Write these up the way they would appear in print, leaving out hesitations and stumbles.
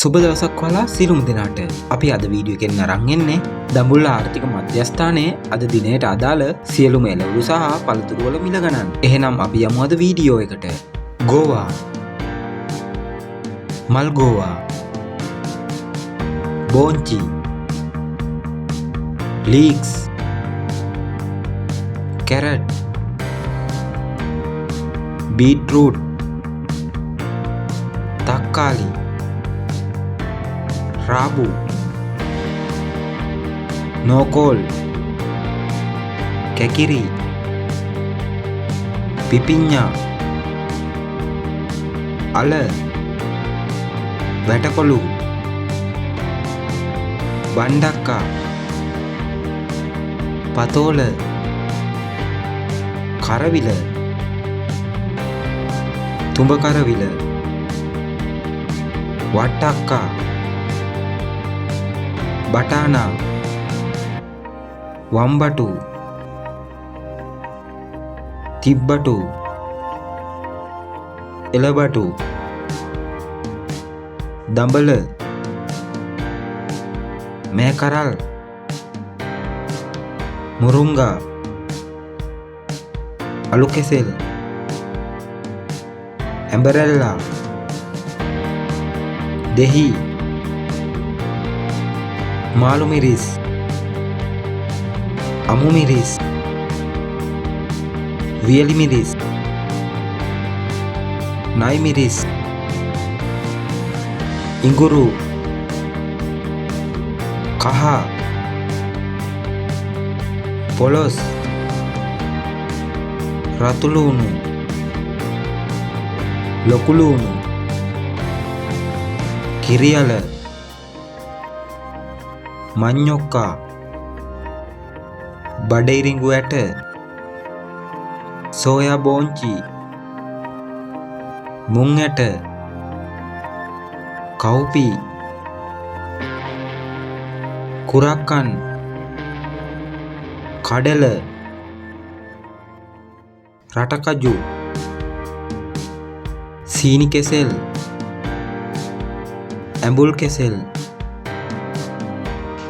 සුබ දවසක් ඔයාලා සියලුම දෙනාට. අපි අද වීඩියෝ එකෙන් අරන් එන්නේ දඹුල්ල ආර්ථික මධ්‍යස්ථානයේ අද දිනයට අදාළ සියලුම එළවලු සහ පළතුරු වල මිල ගණන්. එහෙනම් අපි යමු අද වීඩියෝ එකට. ගෝවා, මල්ගෝවා, බෝංචි, ලීක්ස්, කැරට්, බීට්රූට්, තක්කාලි, රාබු, නෝකෝල්, කැකිරි, පිපිඤ්ඤා, අල, වැටකොළු, බණ්ඩක්කා, පතෝල, කරවිල, තුඹ කරවිල, වට්ටක්කා, බටානා, වම්බටු, තිබ්බටු, එළබටු, දඹල, මේකරල්, මුරුංගා, අලු කෙසෙල්, ඇඹරැල්ලා, දෙහි, මාළු මිරිස්, අමු මිරිස්, වියලි මිරිස්, නයි මිරිස්, ඉඟුරු, කහ, පොලොස්, රතු ලූණු, ලොකු ලූණු, කිරියල, මඤ්ඤොක්කා, බඩඉරිඟු ඇට, සෝයා බෝංචි, මුං ඇට, කව්පි, කුරක්කන්, කඩල, රටකජු, සීනි කෙසෙල්, ඇඹුල් කෙසෙල්,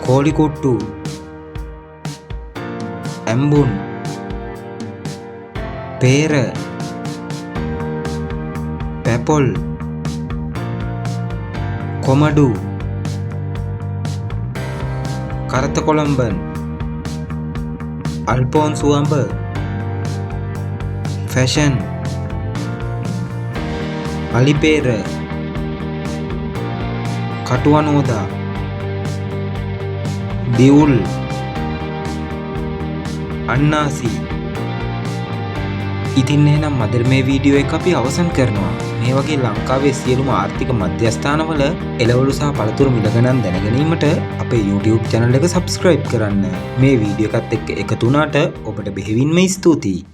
කෝලි කුට්ටු, ඇඹුන්, පේර, පැපොල්, කොමඩු, කරත කොළඹන්, අල්පෝන්සු අඹ, ෆැෂන්, අලිපේර, කටුවනෝදා, දිවුල්, අන්නාසි. ඉතින් එහෙනම් අද මේ වීඩියෝ එක අපි අවසන් කරනවා. මේ වගේ ලංකාවේ සියලුම ආර්ථික මධ්‍යස්ථානවල එළවලු සහ පළතුරු මිල ගණන් දැන ගැනීමට අපේ YouTube channel එක subscribe කරන්න. මේ වීඩියෝ එකත් එක්ක එකතු වුණාට ඔබට බෙහෙවින්ම ස්තුතියි.